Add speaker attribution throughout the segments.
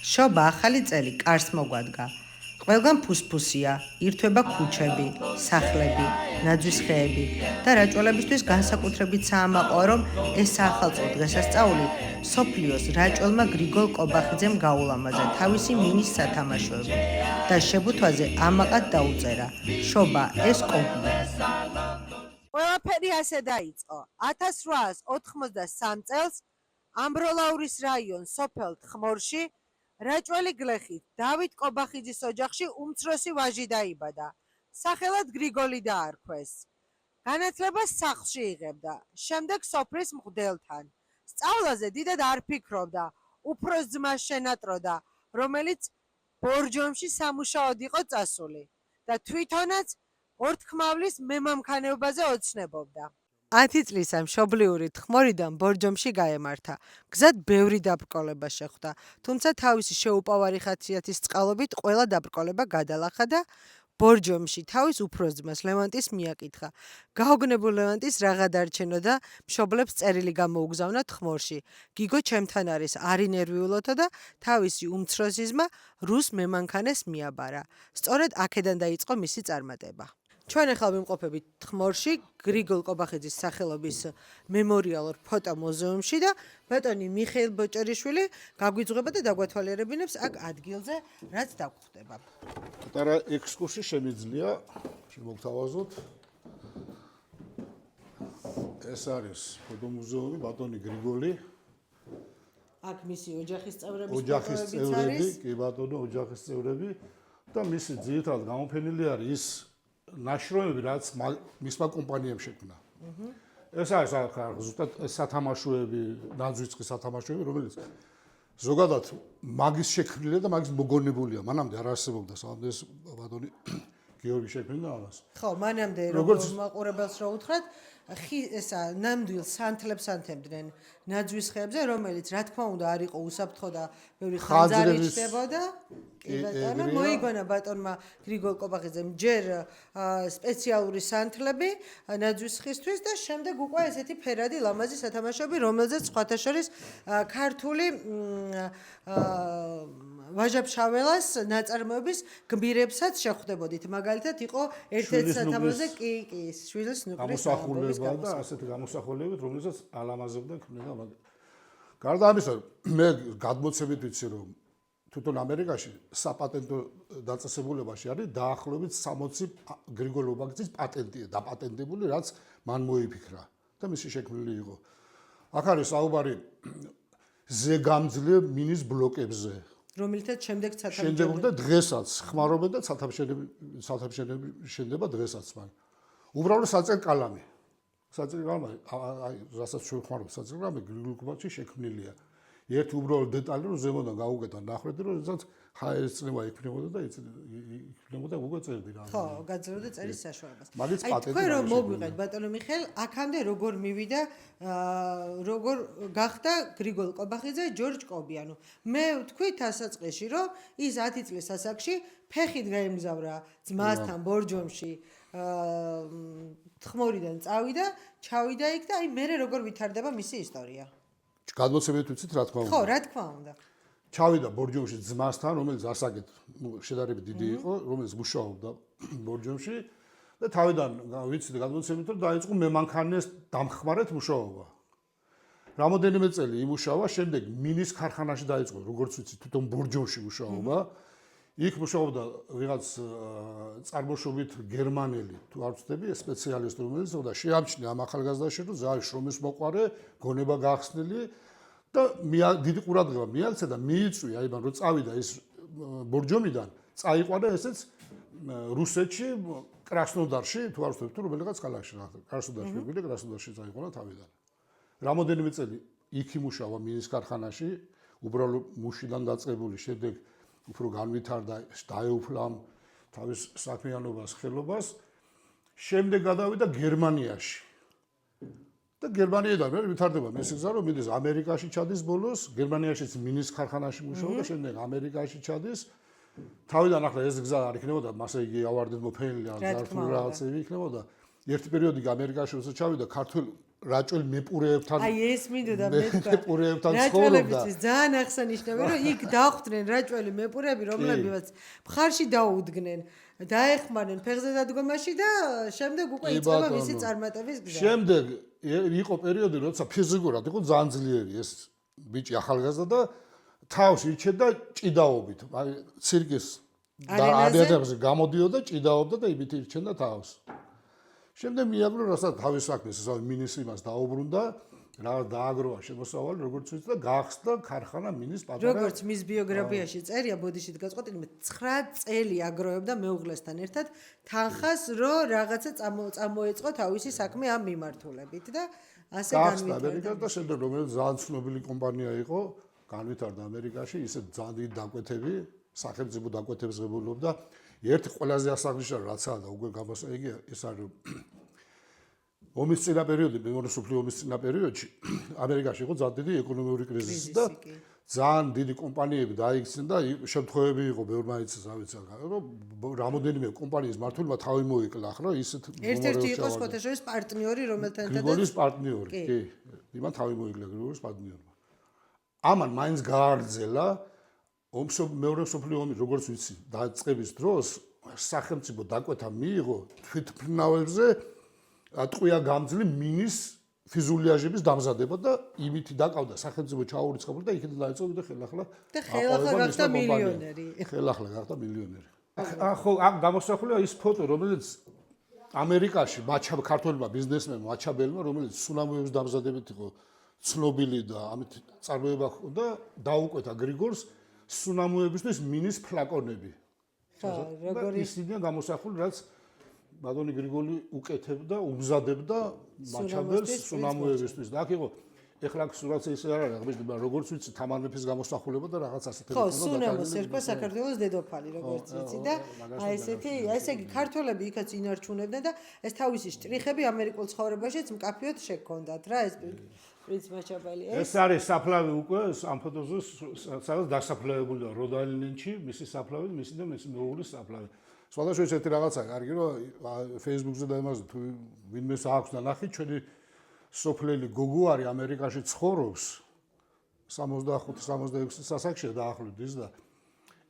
Speaker 1: შობა ახალი წელი კარს მოგვადგა. ყველგან ფუსფუსია, ირთვება ქუჩები, სახლები, ნაძვის ხეები და რაჭველებისთვის განსაკუთრებით საამაყოა, რომ ეს საახალწლო დღესასწაული მსოფლიოს რაჭველმა გრიგოლ კობახიძემ გაულამაზა თავისი მინის სათამაშოებით და შებუთვაზე ამაყად დაუწერა. შობა ეს კობია.
Speaker 2: ყველაფერი ასე დაიწყო. 1883 წელს ამბროლაურის რაიონს სოფელ თხმორში რაჭველი გლეხით დავით კობახიძის ოჯახში უმცროსი ვაჟი დაიბადა. სახელად გრიგოლი დაარქვეს. განათლებას სახლში იღებდა, შემდეგ სოფლის მღვდელთან. სწავლაზე დიდად არ ფიქრობდა, უფროს ძმას შენატროდა, რომელიც ბორჯომში სამუშაოდ იყო წასული და თვითონაც ორთქმავლის მემამქანეობაზე ოცნებობდა. 10 წლისა მშობლიური თხმორიდან ბორჯომში გაემართა. გზად ბევრი დაბრკოლება შეხვდა, თუმცა თავისი შეუპოვარი ხასიათის წყალობით ყველა დაბრკოლება გადალახა და ბორჯომში თავის უფროს ძმას ლევანტის მიაკითხა. გაოგნებულ ლევანტის რაღა დარჩენო და მშობლებს წერილი გამოუგზავნა თხმორში. გიგო ჩემთან არის, არ ინერვიულოთო და თავისი უმცროსი ძმა რუს მემანქანეს მიაბარა. სწორედ აქედან დაიწყო მისი წარმატება. ჩვენ ახლა ვიმყოფებით თხმორში, გრიგოლ კობახიძის სახელობის მემორიალურ ფოტო მუზეუმში და ბატონი მიხეილ ბოჭერიშვილი გაგვიძღვება და დაგვათვალიერებინებს აქ ადგილზე, რაც დაგხვდება.
Speaker 3: პატარა ექსკურსი შემიძლია, შემოგთავაზოთ. ეს არის ფოტომუზეუმი, ბატონი გრიგოლი.
Speaker 1: აქ მისი ოჯახის წევრების
Speaker 3: ოჯახის წევრები, კი ბატონო, ოჯახის წევრები და მისი ძირითადად გამოფენილი არის ის ნაშრომები, რაც მისმა კომპანიამ შექმნა. ეს არის ზუსტად სათამაშოები, ნაძვიწყის სათამაშოები, რომელიც ზოგადად მაგის შექმნილია და მაგის მოგონებულია. მანამდე არ არსებობდა სამდე ბატონი გიორგი შექმნა ამას.
Speaker 1: ხო, მანამდე როგორც მაყურებელს რო უთხრათ, ესა ნამდვილ სანთლებს ანთებდნენ ნაძვის ხეებზე, რომელიც რა თქმა უნდა არ იყო უსაფრთხო და ბევრი ხანძარი ჩდებოდა. კი ბატონო, მოიგონა ბატონმა გრიგოლ კობახიძემ ჯერ სპეციალური სანთლები ნაძვის ხისთვის და შემდეგ უკვე ესეთი ფერადი ლამაზი სათამაშოები, რომელზეც სხვათა შორის ქართული ვაჟა-ფშაველას ნაწარმოების გმირებსაც შეხვდებოდით. მაგალითად იყო ერთ-ერთ სათამაშოზე კი შვილის ნუკრის
Speaker 3: გამოსახულება და ასეთი გამოსახულებით, რომელსაც ალამაზებდა ქმნიდა მაგ. გარდა ამისა, მე გადმოცემით ვიცი, რომ თვითონ ამერიკაში საპატენტო დაწესებულებაში არის დაახლოებით 60 გრიგოლ კობახიძის პატენტია დაპატენტებული, რაც მან მოიფიქრა და მისი შექმნილი იყო. აქ არის საუბარი ზეგამძლე მინის ბლოკებზე.
Speaker 1: რომელთაც შემდეგ
Speaker 3: და დღესაც ხმარობენ და ცალთამშენები შენდება დღესაც მან. უბრალოდ საწერ კალამი. საწერ კალამი, აი, რასაც ჩვენ ხმარობთ, საწერ კალამი გრიგოლ კობახიძის შექმნილია. ერთი უბრალოდ დეტალი რომ ზემოდან გაუგეთა ნახვედი რომ ეცად ჰაერის წნევა იქნებოდა და იქნებოდა უკვე წერდი რა.
Speaker 1: ხო, გაძლევდა წერის საშუალებას.
Speaker 3: მაგის პატენტი.
Speaker 1: თქვენ რომ მოგვიყეთ ბატონო მიხეილ, აქამდე როგორ მივიდა, როგორ გახდა გრიგოლ კობახიძე ჯორჯ კობიანო. მე ვთქვი დასაწყისში რომ ის 10 წლის ასაკში ფეხით გაემგზავრა ძმასთან ბორჯომში თხმორიდან წავიდა, ჩავიდა იქ და აი მერე როგორ ვითარდება მისი ისტორია.
Speaker 3: გადმოცემით ვიცით რა თქმა უნდა.
Speaker 1: ხო, რა თქმა უნდა.
Speaker 3: ჩავიდა ბორჯომში ძმასთან, რომელიც ასაკით შედარებით დიდი იყო, რომელიც მუშაობდა ბორჯომში და თავიდან ვიცით გადმოცემით რომ დაიწყო მემანქანეს დამხმარეთ მუშაობა. რამოდენიმე წელი იმუშავა, შემდეგ მინის ქარხანაში დაიწყო, როგორც ვიცით, თვითონ ბორჯომში მუშაობა. იქ მუშაობდა ვიღაც წარმოშობით გერმანელი, თუ არ ვცდები, სპეციალისტი, რომელიც და შეამჩნია ამ ახალგაზრდაში, რომ ზარი შრომის მოყვარე, გონება გახსნილი და დიდი ყურადღება მიაქცა და მიიწვია, აი მან რომ წავიდა ის ბორჯომიდან, წაიყვანა ესეც რუსეთში, კრასნოდარში, თუ არ ვცდები, თუ რომელიღაც ქალაქში, კრასნოდარში, კრასნოდარში წაიყვანა თავიდან. რამოდენიმე წელი იქ იმუშავა მინის ქარხანაში, უბრალოდ მუშიდან დაწყებული, შემდეგ უფრო განვითარდა, დაეუფლა თავის საქმიანობას, ხელობას. შემდეგ გადავიდა გერმანიაში. და გერმანიიდან მე ვითარდება მისი გზა, რომ მიდის ამერიკაში ჩადის ბოლოს, გერმანიაშიც მინის ქარხანაში მუშაობდა, შემდეგ ამერიკაში ჩადის. თავიდან ახლა ეს გზა არ იქნებოდა, მასე იგი ავარდეთ მოფენილი, ზართული რაღაცები იქნებოდა. ერთი პერიოდი ამერიკაში როცა ჩავიდა, ქართულ რაჭველი მეპურეებთან
Speaker 1: აი ეს მინდოდა მე თქვა.
Speaker 3: მეპურეებთან ცხოვრობდა.
Speaker 1: რაჭველებისთვის ძალიან აღსანიშნავია, რომ იქ დახვდნენ რაჭველი მეპურეები, რომლებიც მხარში დაუდგნენ, დაეხმარნენ ფეხზე დადგომაში და შემდეგ უკვე იწყება მისი წარმატების გზა.
Speaker 3: შემდეგ იყო პერიოდი, როცა ფიზიკურად იყო ძალიან ძლიერი ეს ბიჭი ახალგაზრდა და თავს ირჩევდა ჭიდაობით. აი ცირკის არენაზე გამოდიოდა, ჭიდაობდა და იმით ირჩენდა თავს. შემდეგ მიაგრო, რასაც თავის საქმეს, ესა მინის იმას დაუბრუნდა, რა დააგროვა შემოსავალი, როგორც ვიცი და გახსნა ქარხანა მინის პატარა.
Speaker 1: როგორც მის ბიოგრაფიაში წერია, ბოდიშით გაწყვეტილი, 9 წელი აგროვებდა მეუღლესთან ერთად თანხას, რომ რაღაცა წამოეწყო თავისი საქმე ამ მიმართულებით და ასე
Speaker 3: განვითარდა და შემდეგ რომელიც ძალიან ცნობილი კომპანია იყო, განვითარდა ამერიკაში, ისე ძალიან დიდი დაკვეთები, სახელმწიფო დაკვეთებს ღებულობდა. ერთი ყველაზე ასაღნიშნავი რაცაა და უკვე გამოსაგი ეს არის ომის წინა პერიოდი, მეორე მსოფლიო ომის წინა პერიოდში ამერიკაში იყო ძალიან დიდი ეკონომიკური კრიზისი და ძალიან დიდი კომპანიები დაიქცნენ და შემთხვევები იყო ბევრ მაინც ავიცი რომ რამოდენიმე კომპანიის მმართველმა თავი მოიკლა ახლა ისეთ
Speaker 1: ერთ-ერთი იყო სპოთაშორის პარტნიორი რომელთან
Speaker 3: გრიგოლის პარტნიორი კი იმან თავი მოიკლა გრიგოლის პარტნიორმა ამან მაინც გაარძელა მეორე მსოფლიო ომი როგორც ვიცი დაწყების დროს სახელმწიფო დაკვეთა მიიღო თვითმფრინავებზე ტყვია გამძლე მინის ფიზულიაჟების დამზადება და იმითი დაკავდა სახელმწიფო ჩაურიცხებული და იქით დაიწყო და ხელახლა
Speaker 1: გახდა მილიონერი.
Speaker 3: ხელახლა გახდა მილიონერი. ხო, ამ გამოსახულია ის ფოტო, რომელიც ამერიკაში ქართველმა ბიზნესმენმა მაჩაბელმა, რომელიც სუნამოების დამზადებით იყო ცნობილი და ამით წარმოება ჰქონდა, დაუკვეთა გრიგორს სუნამოებისთვის მინის ფლაკონები.
Speaker 1: როგორი
Speaker 3: ისინია გამოსახული, რაც ბატონი გრიგოლი უკეთებდა, უბზადებდა მაჩაბელს სუნამოებისთვის. და აქ იყო ეხლა სურათზე ისე არ არის, აღნიშნული, როგორც ვიცი, თამარ მეფის გამოსახულება და რაღაც ასეთი
Speaker 1: ხო, სუნამოს ერქვა საქართველოს დედოფალი, როგორც ვიცი და აი ესე იგი ქართველები იქაც ინარჩუნებდნენ და ეს თავისი შტრიხები ამერიკულ ცხოვრებაშიც მკაფიოდ შექონდათ რა ეს პრინც მაჩაბელი.
Speaker 3: ეს არის საფლავი უკვე ამ ფოტოზე, სადაც დასაფლავებულია როდ-აილენდში, მისი საფლავი, მისი და მისი მეუღლის საფლავი. სხვადასხვა ერთი რაღაცა კარგი რომ Facebook-ზე და იმაზე თუ ვინმეს აქვს და ნახი ჩვენი სოფლელი გოგო არის ამერიკაში ცხოვრობს 65-66 სასახლეში დაახლოებით ის და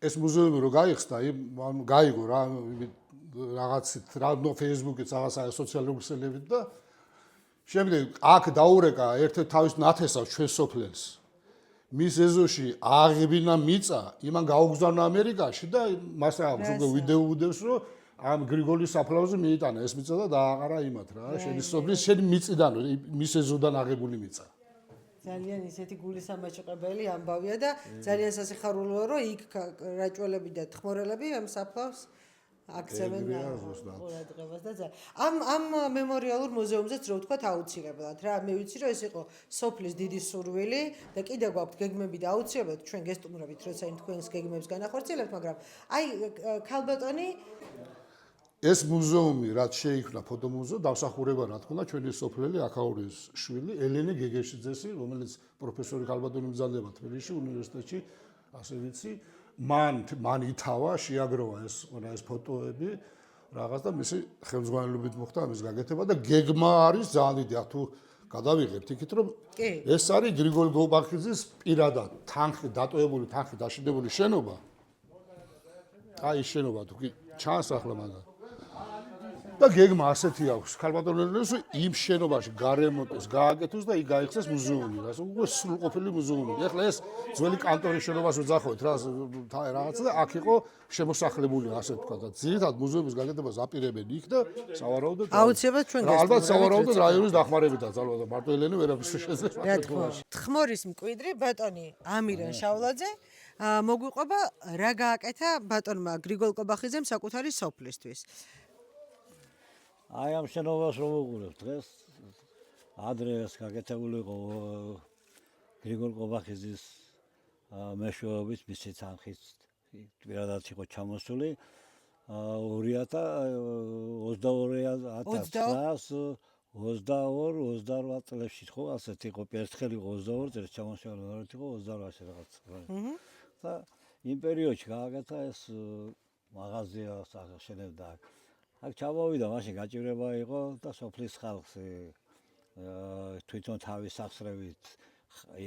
Speaker 3: ეს მუზეუმი რო გაიხსნა გაიგო რა რაღაცით რა Facebook-ით რაღაცა სოციალური ქსელებით და შემდეგ აქ დაურეკა ერთ-ერთ თავის ნათესავს ჩვენ სოფლელს მის ეზოში აღებინა მიწა იმან გაუგზავნა ამერიკაში და მას აქვს უკვე ვიდეო უდევს რომ ამ გრიგოლის საფლავზე მიიტანა ეს მიწა და დააყარა იმათ რა შენი სოფლის შენი მიწიდან მის ეზოდან აღებული მიწა
Speaker 1: ძალიან ისეთი გულისამაჭყებელი ამბავია და ძალიან სასიხარულოა რომ იქ რაჭველები და თხმორელები ამ საფლავს აქცევენ ყურადღებას და ამ მემორიალურ მუზეუმზეც რო ვთქვათ აუცილებლად რა მე ვიცი რომ ეს იყო სოფლის დიდი სურვილი და კიდე გვაქვს გეგმები და აუცილებლად ჩვენ გესტუმრებით როცა იმ თქვენს გეგმებს განახორციელებთ მაგრამ აი ქალბატონი
Speaker 3: ეს მუზეუმი რაც შეიქმნა ფოტომუზეუმი დამსახურება რა თქმა უნდა ჩვენი სოფლელი აქაურის შვილი ელენე გეგეშიძესი რომელიც პროფესორი ქალბატონი მზადდება თბილისში უნივერსიტეტში ასე ვიცი მან ითავა შეაგროვა ეს ფოტოები რაღაც და მისი ხელმძღვანელობით მოხდა ამის გაკეთება და გეგმა არის ძალიან დიდი ახ თუ გადავიღებთ იქით რომ ეს არის გრიგოლ გობახიძის პირადად დატოვებული თანხით აშენებული შენობა აი შენობა თუ კი ჩანს ახლა მაგა და გეგმა ასეთი აქვს ქალბატონელს იმ შენობაში გარემონტეს გააკეთოს და იქ გაიხსნას მუზეუმი რა უკვე სრულყოფილი მუზეუმი ეხლა ეს ძველი კანტორის შენობას ვეძახოთ რა რაღაცა და აქ იყო შემოსახლებული ასე თქვა და ძირითადად მუზეუმის გაკეთებას აპირებენ იქ და სავარაუდოდ
Speaker 1: აუცილებლად ჩვენ
Speaker 3: ალბათ სავარაუდოდ რაიონის დახმარებითაც ალბათ მარტო ელენე ვერაფერს შეძლებს
Speaker 1: რა თქმა უნდა თხმორის მკვიდრი ბატონი ამირან შავლაძე მოგვიყვება რა გააკეთა ბატონმა გრიგოლ კობახიძემ საკუთარი სოფლისთვის
Speaker 4: აი ამ შენობას რომ ვუყურებ დღეს ადრე ეს გაკეთებული იყო გრიგოლ კობახიძის მეშვეობით მისი თანხით პირადად იყო ჩამოსული 2022-28 წლებში ხო ასეთი იყო ერთხელ იყო 22 წელს ჩამოსული იყო 28 რაღაც და იმ პერიოდში გააკეთა ეს მაღაზია აღშენებდა აქ ჩამოვიდა მაშინ გაჭირება იყო და სოფლის ხალხს თვითონ თავის სახსრებით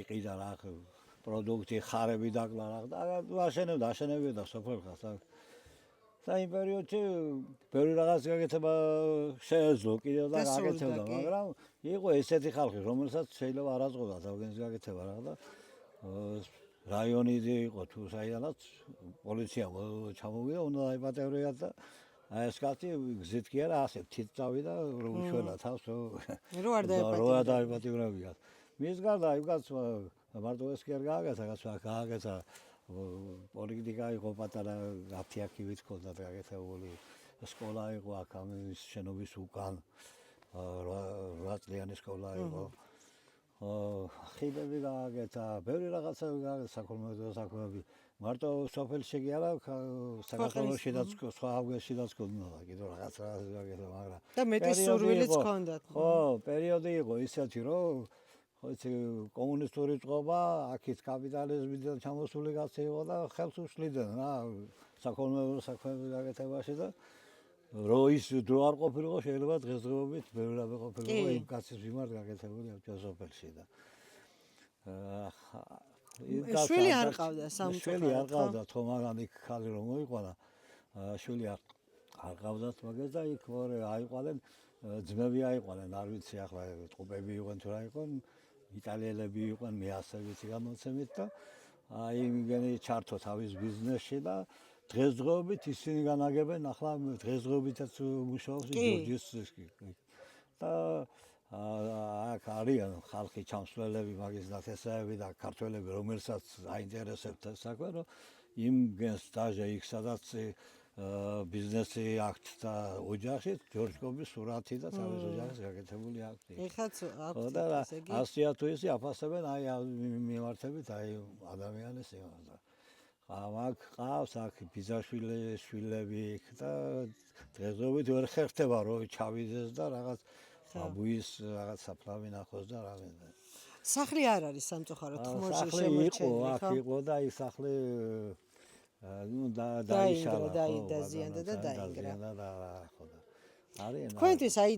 Speaker 4: იყიდა რა პროდუქტი ხარები დაკლა რა და აშენებდა სოფელს. და იმ პერიოდში ბევრი რაღაც გაკეთება შეეძლო კიდევ და გაკეთებდა, მაგრამ იყო ესეთი ხალხი, რომელსაც შეიძლება არ აწყობდა თავგენს გაკეთება რა და რაიონიდი იყო თუ საიდანაც პოლიცია ჩამოვიდა, უნდა დაიპატევრიათ და აი ეს კაცი გზით კი არა ასე თით წავიდა უშველა თავს
Speaker 2: რო არ
Speaker 4: დაიპატევრებიათ. მის გარდა აი კაცმა მარტო ეს კი არ გააკეთა, გააკეთა პოლიტიკა იყო პატარა 10-11 ქონდა გაკეთებული სკოლა იყო აქ ამის შენობის უკან 8 წლიანი სკოლა იყო ხიდები გააკეთა ბევრი რაღაცა გააკეთა საქონლო საქმეები მარტო სოფელში კი არა საქართველოშიდაც სხვა ავგეშიდაც ქონდა კიდევ რაღაც გააკეთა მაგრამ
Speaker 2: და მეტი სურვილიც ჰქონდათ
Speaker 4: ხო პერიოდი იყო ისეთი რომ ხოიცი კომუნისტური წყობა, აქეთ კაპიტალიზმიდან ჩამოსული კაცი იყო და ხელს უშლიდნენ რა საქონლო საქმეების გაკეთებაში და რო ის დრო არ ყოფილიყო შეიძლება დღესდღეობით ბევრი რამე ყოფილიყო იმ კაცის მიმართ გაკეთებული ამ სოფელში და
Speaker 2: შვილი არ ყავდა სამწუხაროდ
Speaker 4: შვილი არ ყავდა თო მაგრამ იქ ხალი რომ მოიყვანა შვილი არ ყავდათ მაგას და იქ აიყვნენ ძმები აიყვნენ არ ვიცი ახლა ტყუპები იყვნენ თუ რა იყვნენ იტალიელები იყვნენ მე ასე ვიცი გამოცემით და აი იმგენი ჩართო თავის ბიზნესში და დღესდღეობით ისინი განაგებენ ახლა დღესდღეობითაც მუშაობს ჯორჯის და აქ არიან ხალხი ჩამსვლელები მაგის ნათესაები და ქართველები რომელსაც აინტერესებთ საქმე რომ იმ გენს დაჟე იქ სადაც ბიზნესი აქვთ და ოჯახში ჯორჯკობის სურათი და თავის ოჯახის გაკეთებული აქვს.
Speaker 2: ეხლაც აქვს
Speaker 4: და ასია თუ ისე აფასებენ აი მიმართებით აი ადამიანის იმას და აქ ყავს აქ ბიზაშვილები და დღესდღეობით ვერ ხერხდება რომ ჩავიდეს და რაღაც აბუის რაღაც საფლავი ნახოს და რა ვინდა.
Speaker 2: სახლი არ არის სამწუხაროდ თხმორში შემორჩენილი
Speaker 4: ხო? აქ იყო და ის სახლი ну დაიშალა
Speaker 2: დაზიანდა და დაინგრა.
Speaker 4: ხო და არის
Speaker 2: თქვენთვის აი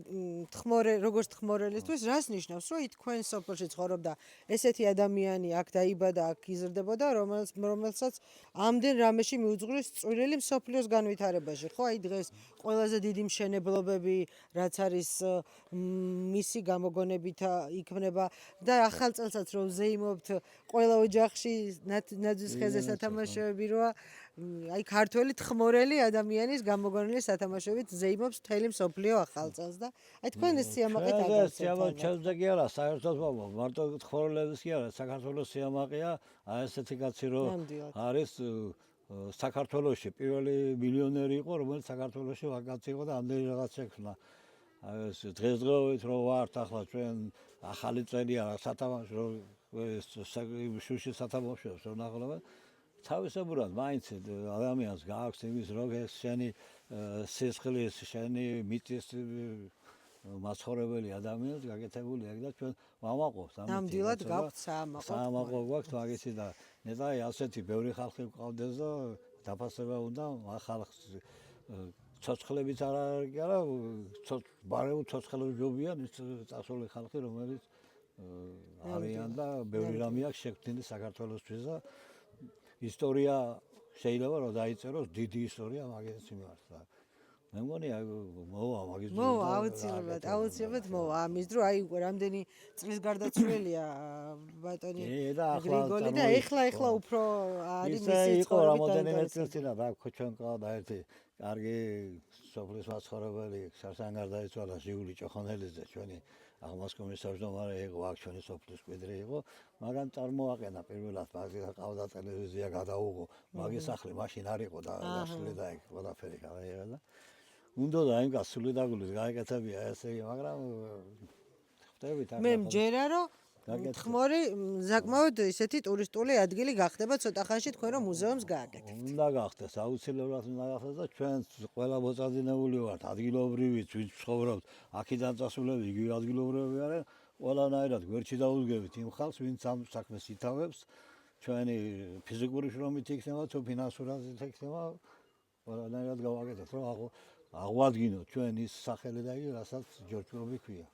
Speaker 2: როგორც თხმორელისთვის რას ნიშნავს რომ თქვენ სოფელში ცხოვრობდა ესეთი ადამიანი აქ დაიბადა აქ იზრდებოდა რომელსაც ამდენ რამეში მიუძღვრის წვრილი მსოფლიოს განვითარებაში ხო აი დღეს ყველაზე დიდი მშენებლობები რაც არის მისი გამოგონებით იქმნება და ახალ წელსაც რომ ზეიმობთ ყველა ოჯახში ნაძვის ხეზე სათამაშოები როა აი ქართველი თხმორელი ადამიანის გამოგონილი სათამაშოებით ზეიმობს მთელი მსოფლიო ახალ წელს და აი თქვენ ეს სიამაყით
Speaker 4: აგაცეთ. სიამაყე კი არა, საერთოდ მარტო თხმორელების კი არა, საქართველოს სიამაყეა, აი ესეთი კაცი რომ არის საქართველოში პირველი მილიონერი იყო, რომელიც საქართველოში ვაკაცი იყო და ამდენი რაღაც შექმნა. აი ეს დღესდღეობით რო ვართ ახლა ჩვენ ახალი წელია სათამაშო შუში სათამაშოებს რომ ნახულობენ თავისებურად მაინც ადამიანს გააქვს იმის რომ ეს შენი სისხლის შენი მიწის მაცხოვრებელი ადამიანს გაკეთებული აქ და ჩვენ ვამაყობთ
Speaker 2: ნამდვილად გაქვთ
Speaker 4: საამაყო გვაქვს მაგისი და ნეტარი ასეთი ბევრი ხალხი გვყავდეს და დაფასება უნდა ხალხს ცოცხლებით არ არის კი არა ბარევ ცოცხლებს ჯობიან ის წასული ხალხი რომელიც არიან და ბევრი რამე აქვს შექმნილი საქართველოსთვის და ისტორია შეიძლება რომ დაიწეროს დიდი ისტორია მაგის მიმართ და მე მგონი მოვა მაგის დრო
Speaker 2: აუცილებლად მოვა ამის დრო აი რამდენი წლის გარდაცვლილია ბატონი გრიგოლი და ეხლა უფრო არის მისი
Speaker 4: იყო რამოდენიმე წელს წინა და ჩვენ ყავდა ერთი კარგი სოფლის მაცხოვრებელი სარსან გარდაიცვალა ჟიული ჭოხონელიძე ჩვენი აღმასკომის თავმჯდომარე იყო აქ ჩვენი სოფლის მკვიდრი იყო მაგრამ წარმოაყენა პირველად მაგის ყავდა ტელევიზია გადაუღო მაგის სახლი მაშინ არ იყო და გასული და იქ ყველაფერი გადაიღა და უნდა და იმ გასული დაგულის გაეკეთებია ესე მაგრამ ხვდებით
Speaker 2: მე მჯერა რომ თხმორი საკმაოდ ისეთი ტურისტული ადგილი გახდება ცოტა ხანში თქვენ რომ მუზეუმს გააკეთებთ.
Speaker 4: უნდა გახდეს, აუცილებლად უნდა გახდეს და ჩვენ ყველა მოწადინებული ვართ, ადგილობრივიც, ვინც ცხოვრობთ, აქედან წასულები იგივე ადგილობრივები არიან, ყველანაირად გვერდში დაუდგებით იმ ხალხს, ვინც ამ საქმეს ითავებს, ჩვენი ფიზიკური შრომით იქნება, თუ ფინანსურად იქნება, ყველანაირად გავაკეთებთ, რომ აღვადგინოთ ჩვენ ის სახელი და იგი, რასაც ჯორჯკობი ქვია.